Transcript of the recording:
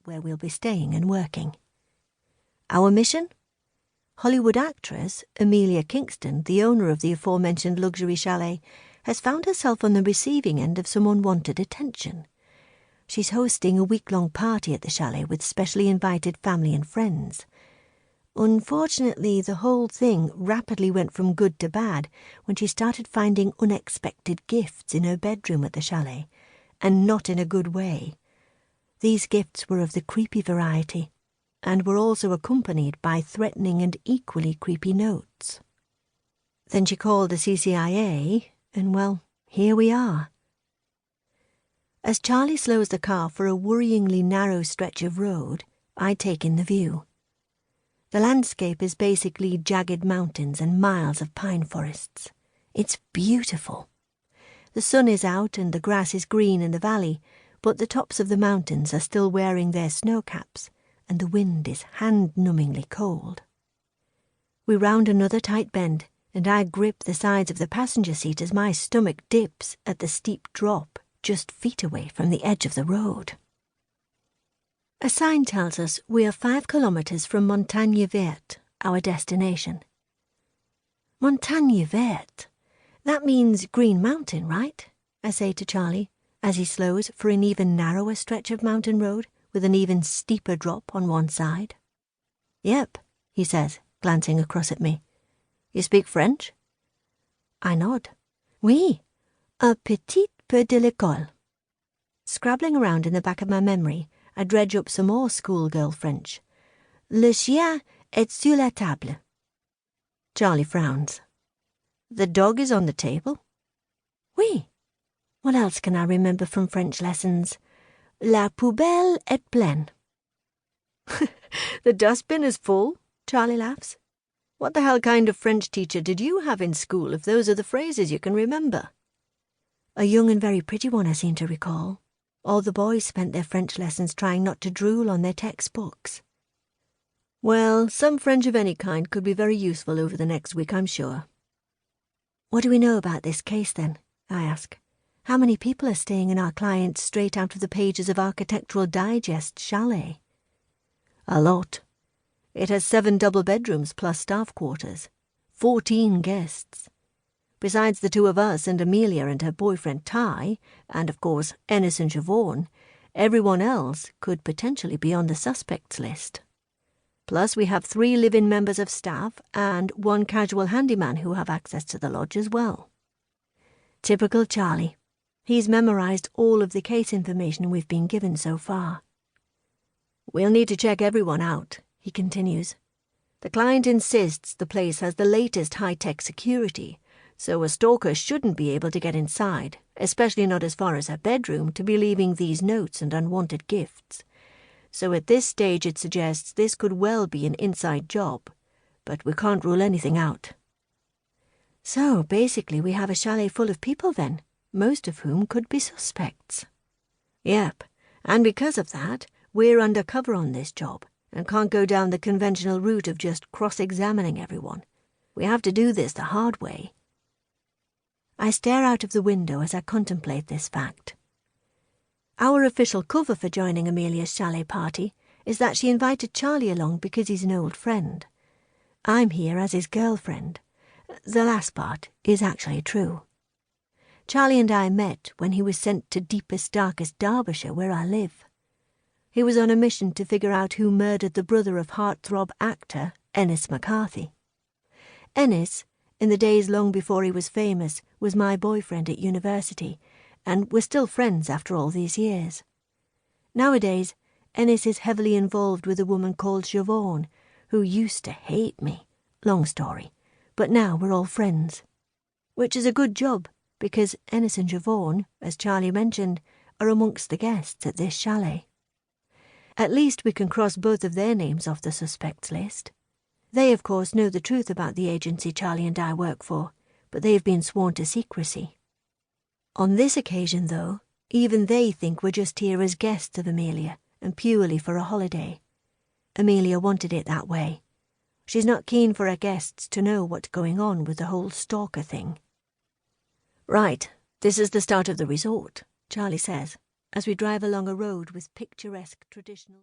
where we'll be staying and working. Our mission? Hollywood actress Amelia Kingston, the owner of the aforementioned luxury chalet, has found herself on the receiving end of some unwanted attention. She's hosting a week-long party at the chalet with specially invited family and friends. Unfortunately, the whole thing rapidly went from good to bad when she started finding unexpected gifts in her bedroom at the chalet, and not in a good way. These gifts were of the creepy variety, and were also accompanied by threatening and equally creepy notes. Then she called the CCIA, and well, here we are. As Charlie slows the car for a worryingly narrow stretch of road, I take in the view. The landscape is basically jagged mountains and miles of pine forests. It's beautiful. The sun is out and the grass is green in the valley, but the tops of the mountains are still wearing their snow caps, and the wind is hand-numbingly cold. We round another tight bend, and I grip the sides of the passenger seat as my stomach dips at the steep drop just feet away from the edge of the road. A sign tells us we are 5 kilometers from Montagne Verte, our destination. Montagne Verte? That means Green Mountain, right? I say to Charlie, as he slows for an even narrower stretch of mountain road with an even steeper drop on one side. Yep, he says, glancing across at me. You speak French? I nod. Oui, un petit peu de l'école. Scrabbling around in the back of my memory, I dredge up some more schoolgirl French. Le chien est sur la table. Charlie frowns. The dog is on the table? Oui. What else can I remember from French lessons? La poubelle est pleine. The dustbin is full, Charlie laughs. What the hell kind of French teacher did you have in school if those are the phrases you can remember? A young and very pretty one, I seem to recall. All the boys spent their French lessons trying not to drool on their textbooks. Well, some French of any kind could be very useful over the next week, I'm sure. What do we know about this case, then? I ask. How many people are staying in our client's straight out of the pages of Architectural Digest chalet? A lot. It has 7 double bedrooms plus staff quarters. 14 guests. Besides the 2 of us and Amelia and her boyfriend Ty, and of course Ennis and Siobhan, everyone else could potentially be on the suspects list. Plus we have 3 live-in members of staff and 1 casual handyman who have access to the lodge as well. Typical Charlie. He's memorized all of the case information we've been given so far. We'll need to check everyone out, he continues. The client insists the place has the latest high-tech security, so a stalker shouldn't be able to get inside, especially not as far as her bedroom, to be leaving these notes and unwanted gifts. So at this stage it suggests this could well be an inside job, but we can't rule anything out. So basically we have a chalet full of people then, most of whom could be suspects. Yep, and because of that, we're undercover on this job and can't go down the conventional route of just cross-examining everyone. We have to do this the hard way. I stare out of the window as I contemplate this fact. Our official cover for joining Amelia's chalet party is that she invited Charlie along because he's an old friend. I'm here as his girlfriend. The last part is actually true. Charlie and I met when he was sent to deepest, darkest Derbyshire, where I live. He was on a mission to figure out who murdered the brother of heartthrob actor Ennis McCarthy. Ennis, in the days long before he was famous, was my boyfriend at university, and we're still friends after all these years. Nowadays, Ennis is heavily involved with a woman called Siobhan, who used to hate me. Long story. But now we're all friends. Which is a good job, because Ennis and Siobhan, as Charlie mentioned, are amongst the guests at this chalet. At least we can cross both of their names off the suspects list. They, of course, know the truth about the agency Charlie and I work for, but they've been sworn to secrecy. On this occasion, though, even they think we're just here as guests of Amelia, and purely for a holiday. Amelia wanted it that way. She's not keen for her guests to know what's going on with the whole stalker thing. Right, this is the start of the resort, Charlie says, as we drive along a road with picturesque traditional...